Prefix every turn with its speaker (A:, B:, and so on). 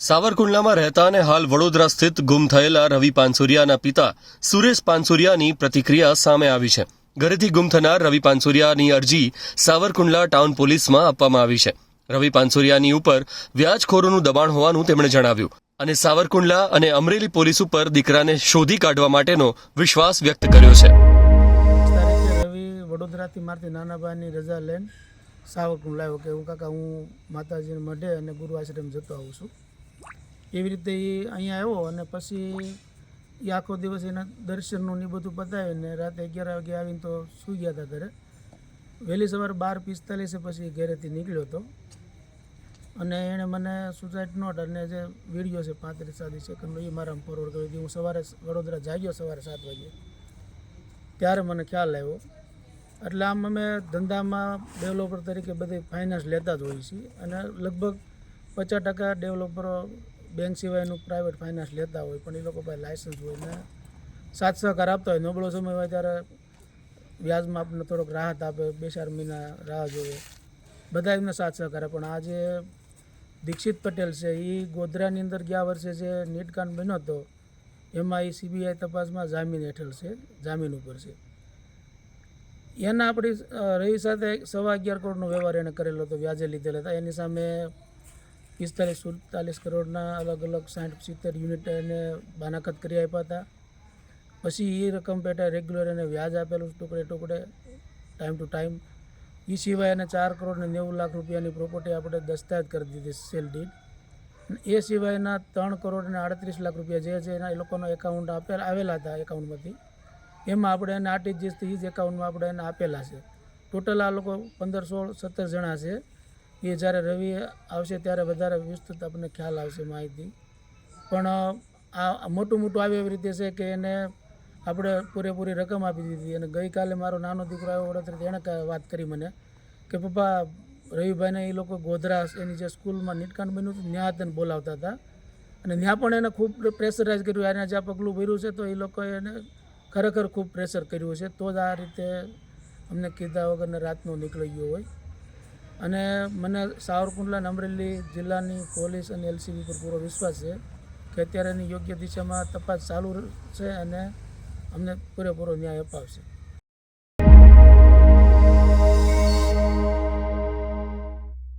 A: સાવરકુંડલામાં રહેતા અને હાલ વડોદરા સ્થિત ગુમ થયેલા રવિ પાનસુરિયાના પિતા સુરેશ પાનસુરિયાની પ્રતિક્રિયા સામે આવી છે. ઘરેથી ગુમ થનાર રવિ પાનસુરિયાની અરજી સાવરકુંડલા ટાઉન પોલીસમાં આપવામાં આવી છે. રવિ પાનસુરિયાની ઉપર વ્યાજખોરોનું દબાણ હોવાનું તેમણે જણાવ્યું અને સાવરકુંડલા અને અમરેલી પોલીસ ઉપર દીકરાને શોધી કાઢવા માટેનો વિશ્વાસ વ્યક્ત કર્યો છે.
B: રવિ વડોદરાથી મારથી નાના ભાઈની રજા લઈને સાવરકુંડ લાવ્યો કે હું કાકા હું માતાજીને મઢે અને ગુરુ આશ્રમ જતો આવું છું. એવી રીતે એ અહીંયા આવ્યો અને પછી એ આખો દિવસ એના દર્શનનું ને બધું પતાવીને રાતે 11 વાગે આવીને તો સૂઈ ગયા હતા ઘરે. વહેલી સવારે 12:45 પછી ઘરેથી નીકળ્યો હતો અને એણે મને સુસાઇડ નોટ અને જે વિડીયો છે 35 સેકન્ડનો એ મારા ફોરવર્ડ કરી દીધી. હું સવારે વડોદરા જાગ્યો સવારે 7 વાગે ત્યારે મને ખ્યાલ આવ્યો. એટલે આમ અમે ધંધામાં ડેવલપર તરીકે બધી ફાઇનાન્સ લેતા જ હોઈએ છીએ અને લગભગ 50% ડેવલપરો બેંક સિવાયનું પ્રાઇવેટ ફાઇનાન્સ લેતા હોય, પણ એ લોકો પાસે લાયસન્સ હોય ને સાથ સહકાર આપતા હોય. નબળો સમય હોય ત્યારે વ્યાજમાં આપણને થોડોક રાહત આપે, 2-4 મહિના રાહ જોવે, બધા એમને સાથ સહકાર આપે. પણ આજે દીક્ષિત પટેલ છે એ ગોધરાની અંદર ગયા વર્ષે જે નીટકાંડ બન્યો હતો એમાં એ CBI તપાસમાં જામીન હેઠળ છે, જામીન ઉપર છે. એના આપણી રવિ સાથે 11.25 કરોડનો વ્યવહાર એણે કરેલો હતો, વ્યાજે લીધેલા હતા. એની સામે 45-47 કરોડના અલગ અલગ 60-70 યુનિટ એને બાનાખત કરી આપ્યા હતા. પછી એ રકમ પેટા રેગ્યુલર એને વ્યાજ આપેલું ટુકડે ટુકડે ટાઈમ ટુ ટાઈમ. એ સિવાય એને 4 કરોડ ને 90 લાખ રૂપિયાની પ્રોપર્ટી આપણે દસ્તાવેજ કરી દીધી, સેલ ડીડ. એ સિવાયના 3 કરોડ ને 38 લાખ રૂપિયા જે છે એના એ લોકોનો એકાઉન્ટ આવેલા હતા એકાઉન્ટમાંથી, એમાં આપણે એને આરટીજીએસથી એ જ એકાઉન્ટમાં આપણે એને આપેલા છે. ટોટલ આ લોકો 15-16-17 જણા છે. એ જ્યારે રવિ આવશે ત્યારે વધારે વિસ્તૃત આપણને ખ્યાલ આવશે માહિતી. પણ આ મોટું આવે એવી રીતે છે કે એને આપણે પૂરેપૂરી રકમ આપી દીધી. અને ગઈકાલે મારો નાનો દીકરો આવ્યો વડોદરાથી, એણે વાત કરી મને કે પપ્પા રવિભાઈને એ લોકો ગોધરા એની જે સ્કૂલમાં નીટકાંડ બન્યું હતું ત્યાં તેને બોલાવતા હતા અને ત્યાં પણ એને ખૂબ પ્રેશરાઇઝ કર્યું. એને જ્યાં પગલું ભર્યું છે તો એ લોકોએ એને ખરેખર ખૂબ પ્રેશર કર્યું છે, તો જ આ રીતે અમને કીધા વગરને રાતનો નીકળી ગયો હોય. અને મને સાવરકુંડલા અને અમરેલી જિલ્લાની પોલીસ અને LCB પર પૂરો વિશ્વાસ છે કે અત્યારે એની યોગ્ય દિશામાં તપાસ ચાલુ છે અને અમને પૂરેપૂરો ન્યાય અપાવશે.